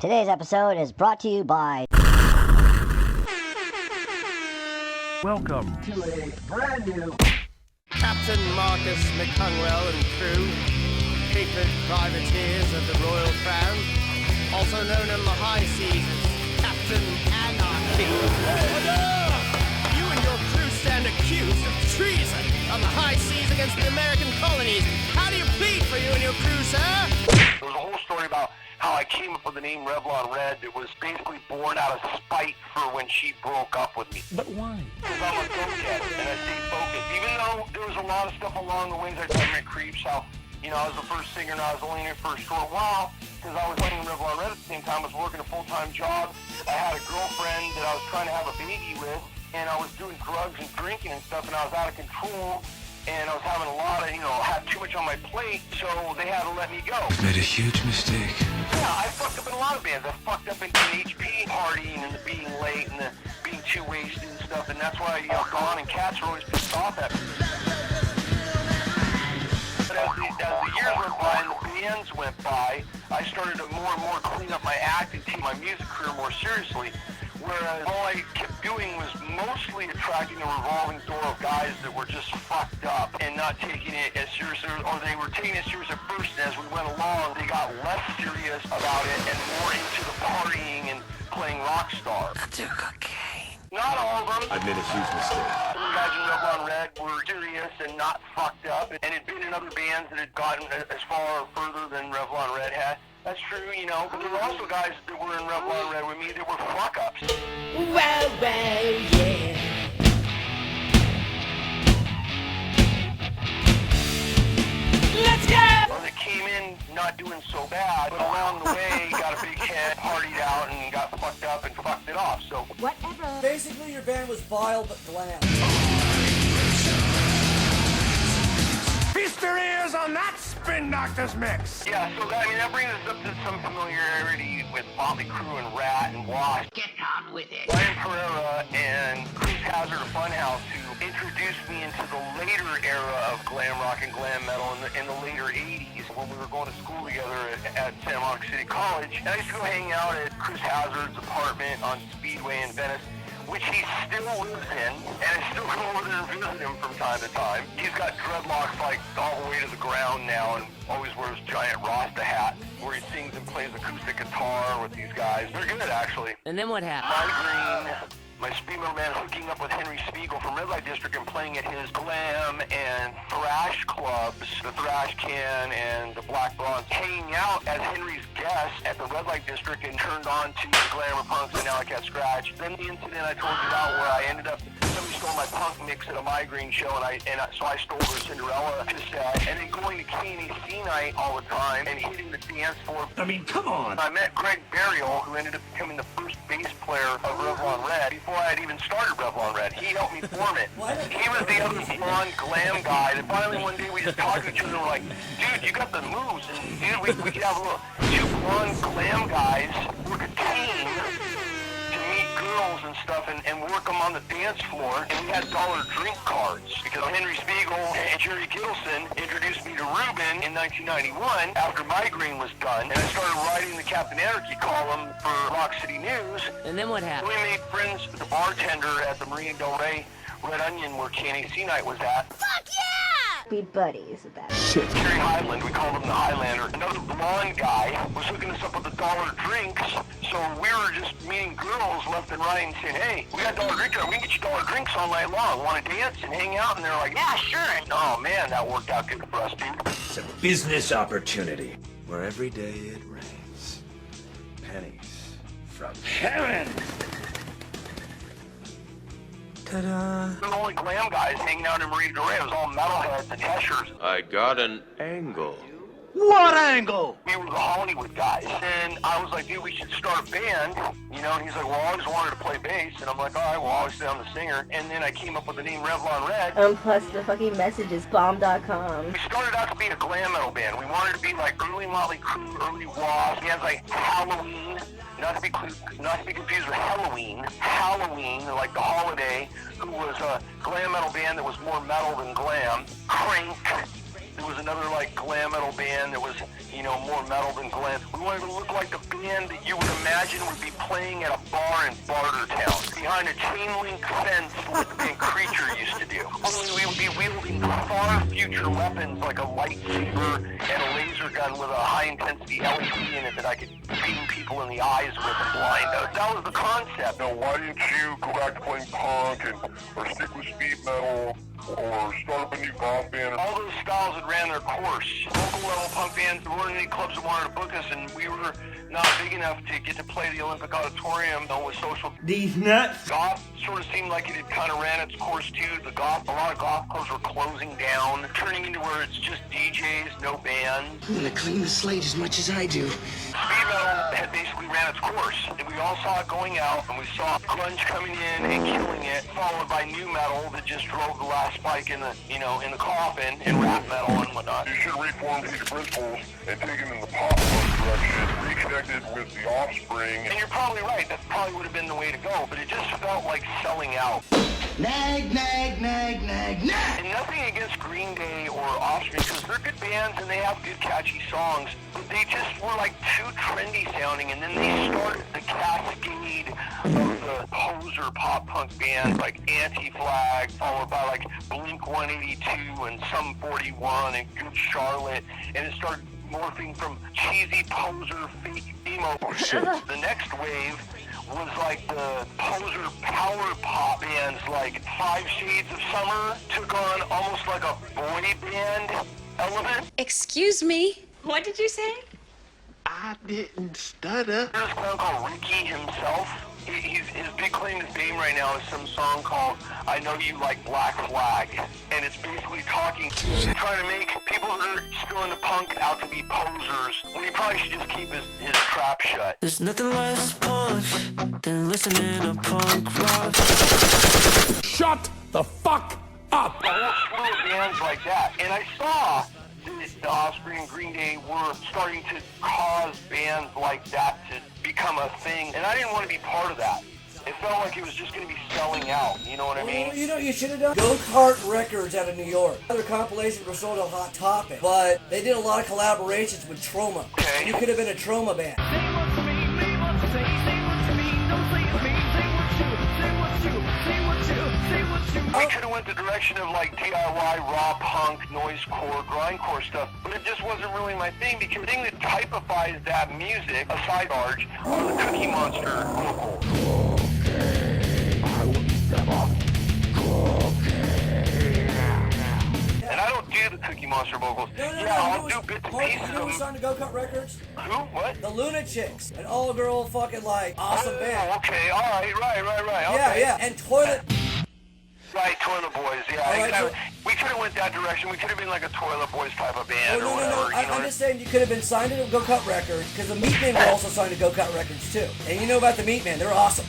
Today's episode is brought to you by... Welcome to a brand new Captain Marcus McCunwell and crew, frequent privateers of the Royal Crown, also known on the high seas as Captain Anarchy. You and your crew stand accused of treason on the high seas against the American colonies. How do you plead for you and your crew, sir? There was a whole story about how I came up with the name Revlon Red. It was basically born out of spite for when she broke up with me. But why? Because I'm a go-getter and I stayed focused. Even though there was a lot of stuff along the ways I did my creeps, how, I was the first singer and I was only in it for a short while because I was playing Revlon Red at the same time. I was working a full-time job. I had a girlfriend that I was trying to have a baby with, and I was doing drugs and drinking and stuff, and I was out of control. And I was having a lot of, had too much on my plate, so they had to let me go. Made a huge mistake. Yeah, I fucked up in a lot of bands. I fucked up in the HP partying and the being late and the being too wasted and stuff, and that's why, Gwar and Katz are always pissed off at me. But as the years went by and the bands went by, I started to more and more clean up my act and take my music career more seriously. Whereas all I kept doing was mostly attracting a revolving door of guys that were just fucked up and not taking it as seriously, or they were taking it serious at first, and as we went along, they got less serious about it and more into the partying and playing rock star. Not all of them. I made a huge mistake. Some guys in Revlon Red were serious and not fucked up, and had been in other bands that had gotten as far or further than Revlon Red had. That's true, but there were also guys that were in Revlon Red with me that were fuck-ups. Well, yeah. Let's go! Or that came in not doing so bad, but along the way got a big head, partied out, and got fucked up and fucked it off, so... Whatever. Basically, your band was vile but glam. Feast your ears on that Spin Doctors mix. Yeah, so that brings us up to some familiarity with Motley Crue and Rat and Wasp. Get on with it. Ryan Pereira and Chris Hazard of Funhouse, who introduced me into the later era of glam rock and glam metal in the later 80s when we were going to school together at Santa Monica City College. And I used to go hang out at Chris Hazard's apartment on Speedway in Venice, which he still lives in, and I still go over there and visit him from time to time. He's got dreadlocks like all the way to the ground now and always wears a giant Rasta hat where he sings and plays acoustic guitar with these guys. They're good, actually. And then what happened? Migrain, my Speedway man hooking up with Henry Spiegel from Red Light District and playing at his glam and thrash clubs, the Thrash Can and the Black Bronze, hanging out as Henry's guest at the Red Light District and turned on to the Glamour Punks and Now I Can't Scratch. Then the incident I told you about where I ended up, somebody stole my punk mix at a Migrain show, so I stole their Cinderella cassette, and then going to KNAC night all the time and hitting the dance floor. I mean, come on. I met Greg Burial, who ended up becoming the first bass player of Revlon Red before I had even started Revlon Red. He helped me form it. He was the other blonde glam guy that finally one day we just talked to each other and we're like, dude, you got the moves, and dude, we could have two blonde glam guys work a team to meet girls and stuff and work them on the dance floor, and we had dollar drink cards because Henry Spiegel and Jerry Gittleson introduced me to Ruben in 1991 after Migrain was done, and I started writing the Captain Anarchy column for Rock City News. And then what happened? We made friends with the bartender at the Marina Del Rey Red Onion where KNAC night was at. Fuck yeah! Be buddies about it. Shit. Terry Highland, we called him the Highlander. Another blonde guy was hooking us up with the dollar drinks, so we were just meeting girls left and right and saying, hey, we got dollar drinks, we can get you dollar drinks all night long. Want to dance and hang out? And they're like, yeah, sure. And, oh man, that worked out good for us, dude. It's a business opportunity where every day it rains pennies from heaven. Ta-da! The only glam guys hanging out in Marina Del Rey, it was all metalheads and heshers. I got an angle. What angle? We were the Hollywood guys, and I was like, dude, we should start a band, and he's like, well, I always wanted to play bass, and I'm like, all right, well, obviously I'm the singer, and then I came up with the name Revlon Red. Plus the fucking message is bomb.com. We started out to be a glam metal band. We wanted to be like early Motley Crue, early Wasp, bands like Halloween, not to be confused with Halloween, like the Holiday, who was a glam metal band that was more metal than glam, Crank, there was another like glam metal band that was, you know, more metal than glam. We wanted to look like the band that you would imagine would be playing at a bar in Bartertown, behind a chain link fence like the band Creature used to do. Only we would be wielding far future weapons like a lightsaber and a laser gun with a high intensity LED in it that I could beam people in the eyes with and blind them. That was the concept. Now, why didn't you go back to playing punk or stick with speed metal or start up a new goth band? All those styles had ran their course. Local level punk bands, there weren't any clubs that wanted to book us, and we were not big enough to get to play the Olympic Auditorium with social. These nuts. Goth sort of seemed like it had kind of ran its course too. A lot of goth clubs were closing down, turning into where it's just DJs, no bands. I'm gonna clean the slate as much as I do. Speed metal had basically ran its course, and we all saw it going out, and we saw grunge coming in and killing it, followed by new metal that just drove the last spike in the, you know, in the coffin, and rap metal and whatnot. You should reform these principles and take them in the pop punk direction, reconnected with the Offspring. And you're probably right, that probably would have been the way to go, but it just felt like selling out. Nag, nag, nag, nag, nag! And nothing against Green Day or Offspring, because they're good bands and they have good catchy songs, but they just were like too trendy sounding, and then they started the cascade of the poser pop punk bands like Anti-Flag, followed by like Blink-182 and Sum 41 and Good Charlotte, and it started morphing from cheesy poser fake emo. The next wave was like the poser power pop bands like 5 Shades of Summer took on almost like a boy band element. Excuse me? What did you say? I didn't stutter. There's a clown called Ricky himself. His big claim to fame right now is some song called I Know You Like Black Flag. And it's basically trying to make people that are still into punk out to be posers, when he probably should just keep his trap shut. There's nothing less punk than listening to punk rock. Shut the fuck up! A whole slew of bands like that. And I saw that the Offspring and Green Day were starting to cause bands like that to become a thing, and I didn't want to be part of that. It felt like it was just going to be selling out, you know what I mean? Well, you know what you should have done? Go-Kart Records out of New York. Their compilations were sort of Hot Topic, but they did a lot of collaborations with Trauma. Okay. You could have been a Trauma band. We could have went the direction of like DIY, raw punk, noisecore, grindcore stuff, but it just wasn't really my thing, because the thing that typifies that music, aside Arch, are the Cookie Monster vocals. And I don't do the Cookie Monster vocals. No, I'll do bits and pieces you know of who them. signed to Go-Kart Records? Who? What? The Lunatics. An all-girl fucking, like, awesome band. Oh, okay, alright, right. Yeah, Okay. yeah. And Toilet... Right, Toilet Boys, yeah. Right, Exactly. so- We could have went that direction. We could have been like a Toilet Boys type of band Oh, or whatever. no. You know I'm just saying you could have been signed to Go-Kart Records, because the Meatmen were also signed to Go-Kart Records, too. And you know about the Meatmen. They're awesome.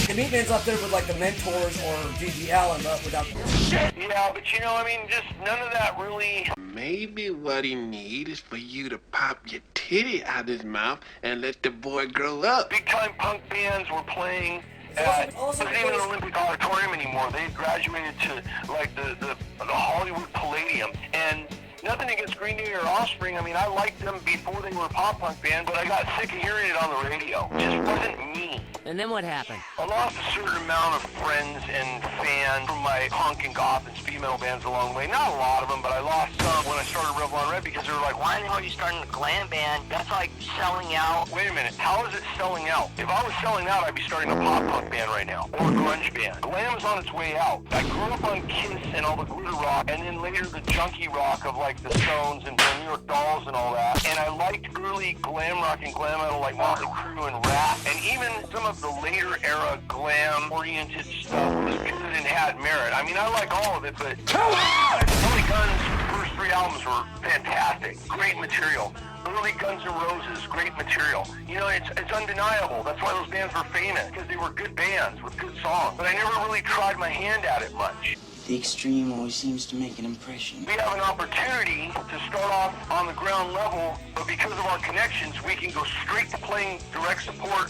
The Meatmen's up there with, like, the Mentors or G.G. Allen, but without... Yeah, but you know, I mean, just none of that really... Maybe what he needs is for you to pop your titty out his mouth and let the boy grow up. Big-time punk bands were playing at... It wasn't even an Olympic Auditorium anymore. They had graduated to, like, the Hollywood Palladium. And nothing against Green Day or Offspring. I mean, I liked them before they were a pop-punk band, but I got sick of hearing it on the radio. It just wasn't me. And then what happened? I lost a certain amount of friends and fans from my punk and goth and speed metal bands along the way. Not a lot of them, but I lost some when I started Revlon Red, because they were like, why the hell are you starting a glam band? That's like selling out. Wait a minute, how is it selling out? If I was selling out, I'd be starting a pop punk band right now, or a grunge band. Glam is on its way out. I grew up on Kiss and all the glitter rock, and then later the junkie rock of like the Stones and the New York Dolls and all that. And I liked early glam rock and glam metal like Motley Crue and Rat, and even some of the later era glam-oriented stuff was good and had merit. I mean, I like all of it, but come on! Early Guns' first 3 albums were fantastic, great material. Early Guns N' Roses, great material. You know, it's undeniable. That's why those bands were famous, because they were good bands with good songs. But I never really tried my hand at it much. The extreme always seems to make an impression. We have an opportunity to start off on the ground level, but because of our connections, we can go straight to playing direct support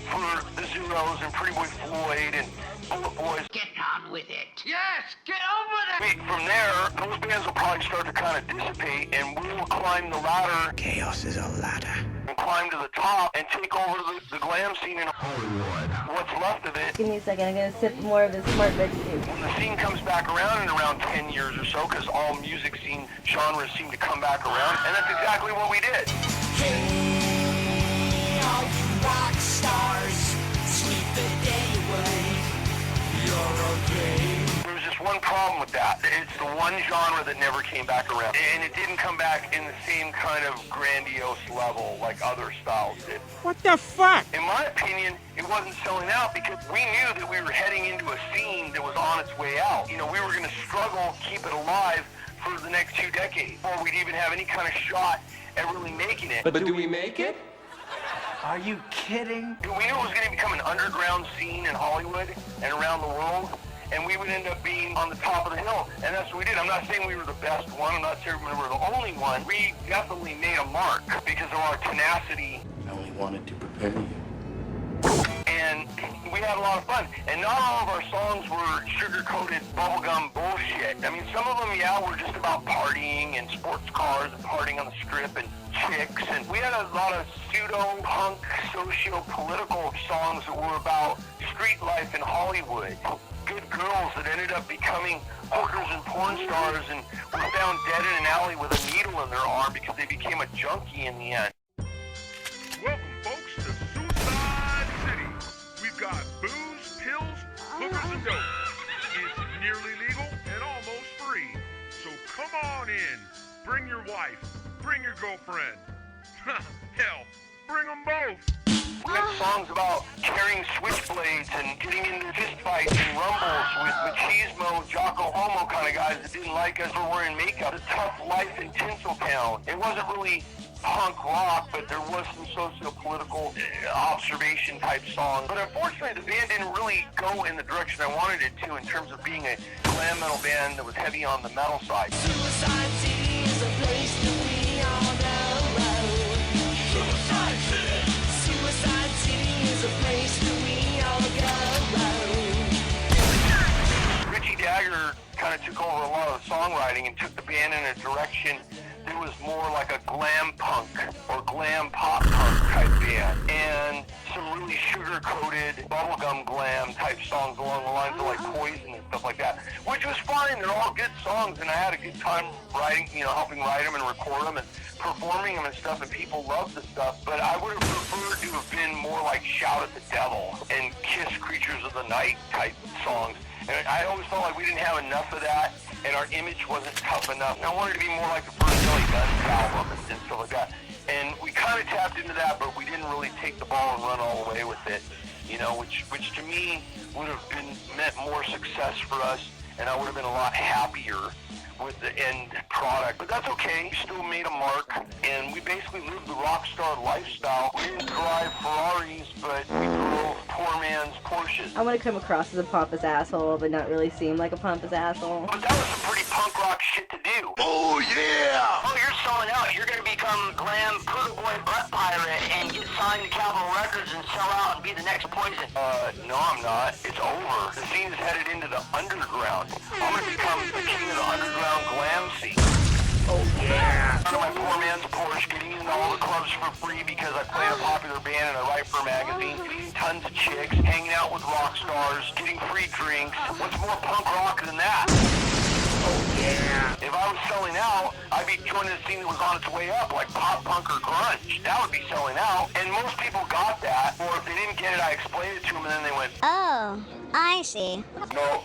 for the Zeros and Pretty Boy Floyd and Bullet Boys. Get on with it. Yes, get on with it! From there, those bands will probably start to kind of dissipate, and we'll climb the ladder. Chaos is a ladder. And climb to the top and take over the glam scene in Hollywood. What's left of it. Give me a second, I'm gonna sip more of this smart veg juice. When the scene comes back around in around 10 years or so, because all music scene genres seem to come back around, and that's exactly what we did. Hey, all you rock stars, sweep the day away. You're okay. There was just one problem with that. It's the one genre that never came back around. And it didn't come back in the same kind of grandiose level like other styles did. What the fuck? In my opinion, it wasn't selling out because we knew that we were heading into a scene that was on its way out. You know, we were going to struggle to keep it alive for the next 2 decades before we'd even have any kind of shot at really making it. But do we make it? Are you kidding? We knew it was going to become an underground scene in Hollywood and around the world, and we would end up being on the top of the hill, and that's what we did. I'm not saying we were the best one, I'm not saying we were the only one. We definitely made a mark because of our tenacity. I only wanted to prepare you. And we had a lot of fun. And not all of our songs were sugar-coated bubblegum bullshit. I mean, some of them, yeah, were just about partying and sports cars and partying on the strip and chicks. And we had a lot of pseudo-punk, socio-political songs that were about street life in Hollywood. Good girls that ended up becoming hookers and porn stars and were found dead in an alley with a needle in their arm because they became a junkie in the end. Welcome, folks, to Suicide City. We've got booze, pills, hookers, and dope. It's nearly legal and almost free. So come on in. Bring your wife. Bring your girlfriend. Hell, bring them both. We had songs about carrying switchblades and getting into fistfights and rumbles with machismo, jocko homo kind of guys that didn't like us for wearing makeup. The tough life in Tinseltown. It wasn't really punk rock, but there was some socio-political observation type songs. But unfortunately, the band didn't really go in the direction I wanted it to in terms of being a glam metal band that was heavy on the metal side. Suicide City is a place that we all know. Suicide City! Suicide City is a place that we all go. Richie Dagger kind of took over a lot of the songwriting and took the band in a direction that was more like a glam punk or glam pop punk type band, and some really sugar-coated bubblegum glam type songs along the lines of like Poison and stuff like that, which was fine. They're all good songs, and I had a good time writing, you know, helping write them and record them and performing them and stuff, and people loved the stuff. But I would have preferred to have been more like Shout at the Devil and Kiss Creatures of the Night type songs. And I always felt like we didn't have enough of that, and our image wasn't tough enough. And I wanted to be more like the first Billy Guns album and stuff like that. And we kind of tapped into that, but we didn't really take the ball and run all the way with it, you know, which to me would have meant more success for us, and I would have been a lot happier with the end product. But that's okay. We still made a mark, and we basically lived the rock star lifestyle. We didn't drive Ferraris, but we drove poor man's Porsches. I want to come across as a pompous asshole, but not really seem like a pompous asshole. But that was some pretty punk rock shit to do. Oh, yeah! Oh, you're selling out. You're going to become glam poodle boy butt pirate and get signed to Capitol Records and sell out and be the next Poison. No, I'm not. It's over. The scene is headed into the underground. I'm going to become the king of the underground glam scene. Oh, yeah! Out of my poor man's Porsche, getting into all the clubs for free because I play in a popular band and I write for a magazine, meeting tons of chicks, hanging out with rock stars, getting free drinks. What's more punk rock than that? Oh, yeah! If I was selling out, I'd be joining a scene that was on its way up, like pop punk or grunge. That would be selling out. And most people got that, or if they didn't get it, I explained it to them, and then they went, Oh, I see. No.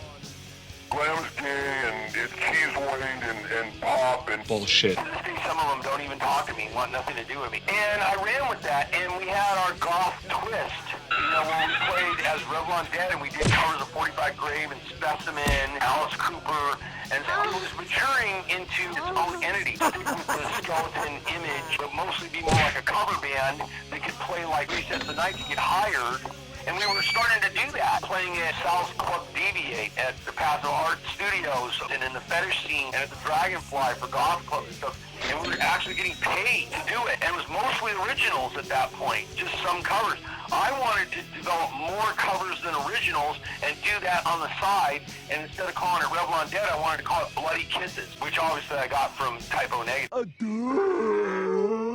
Glam's gay and it's cheese-winged and pop and Bullshit. to this day, some of them don't even talk to me, want nothing to do with me. And I ran with that, and we had our goth twist. You know, when we played as Revlon Dead, and we did covers of 45 Grave and Specimen, Alice Cooper, and so it was maturing into its own entity. Stick with the skeleton image, but mostly be more like a cover band that could play like Recess the Night to get hired. And we were starting to do that, playing at South Club Deviate, at the Paso Art Studios, and in the fetish scene, and at the Dragonfly for Goth Club and stuff. And we were actually getting paid to do it. And it was mostly originals at that point, just some covers. I wanted to develop more covers than originals and do that on the side, and instead of calling it Revlon Dead, I wanted to call it Bloody Kisses, which obviously I got from Typo Negative.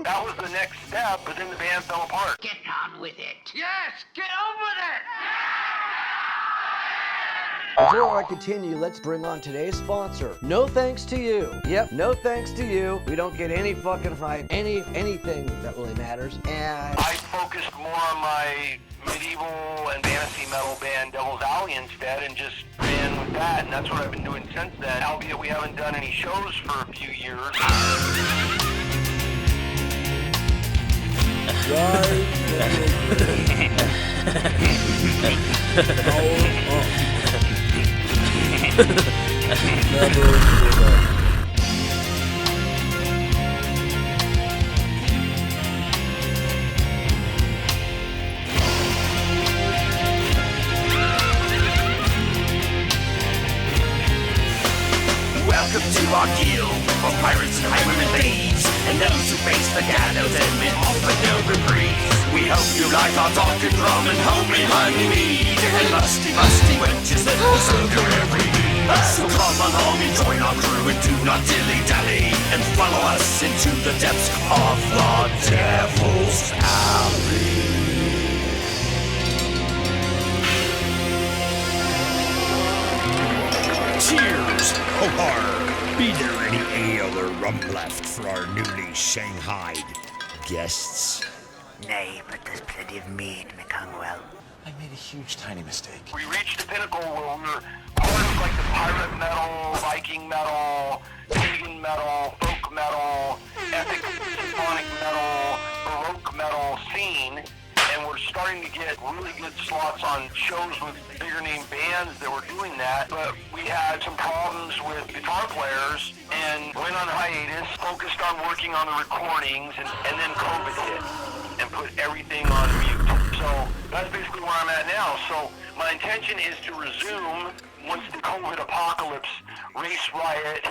That was the next step, but then the band fell apart. Get on with it. Yes, get on with it! Before I continue, let's bring on today's sponsor. No thanks to you. Yep, no thanks to you. We don't get any fucking fight, anything that really matters. And I focused more on my medieval and fantasy metal band Devil's Alley instead and just ran with that, and that's what I've been doing since then, albeit we haven't done any shows for a few years. Welcome to our guild of pirates and highwaymen thieves, and those who face the gallows and men offer no reprise. We hope you like our talk and drum and homemade honey mead, and lusty wenches that will serve your every need. So come along and join our crew and do not dilly-dally, and follow us into the depths of the Devil's Alley. Cheers! Ho-har! Be there any ale or rum left for our newly shanghaied guests? Nay, but there's plenty of mead, McConwell. I made a huge, tiny mistake. We reached the pinnacle where we were part of like the pirate metal, Viking metal, pagan metal, folk metal, epic symphonic metal, baroque metal scene, and we're starting to get really good slots on shows with bigger name bands that were doing that, but we had some problems with guitar players and went on hiatus, focused on working on the recordings, and then COVID hit and put everything on mute. So that's basically where I'm at now. So my intention is to resume once the COVID apocalypse, race riot,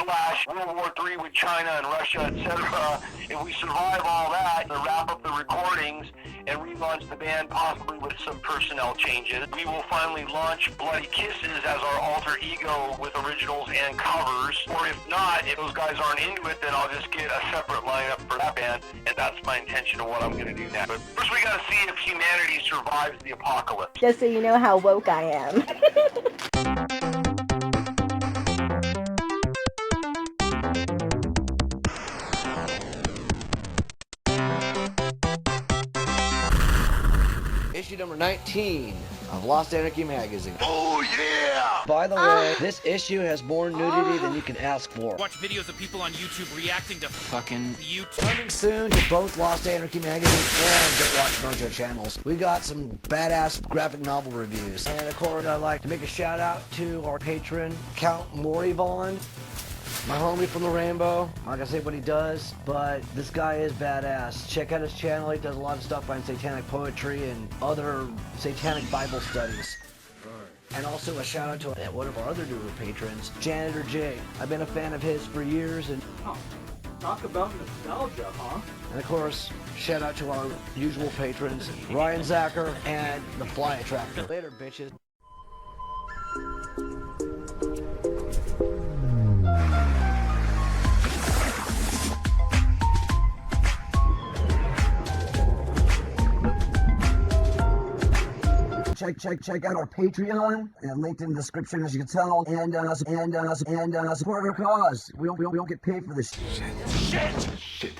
flash, World War III with China and Russia, etc. If we survive all that, to wrap up the recordings and relaunch the band possibly with some personnel changes, we will finally launch Bloody Kisses as our alter ego with originals and covers. Or if not, if those guys aren't into it, then I'll just get a separate lineup for that band, and that's my intention of what I'm going to do next. But first we got to see if humanity survives the apocalypse. Just so you know how woke I am. issue number 19 of Lost Anarchy magazine. Oh yeah! By the way, this issue has more nudity than you can ask for. Watch videos of people on YouTube reacting to fucking YouTube. Coming soon to both Lost Anarchy magazine and Get Watch Mojo channels. We got some badass graphic novel reviews. And of course, I'd like to make a shout out to our patron, Count Moribond. My homie from the Rainbow. I'm not gonna say what he does, but this guy is badass. Check out his channel. He does a lot of stuff on satanic poetry and other satanic Bible studies. And also a shout out to one of our other newer patrons, Janitor Jay. I've been a fan of his for years, and talk about nostalgia, huh? And of course, shout out to our usual patrons, Ryan Zacher and the Fly Attractor. Later, bitches. Check out our Patreon, linked in the description as you can tell, and support our cause. We don't get paid for this shit. Shit.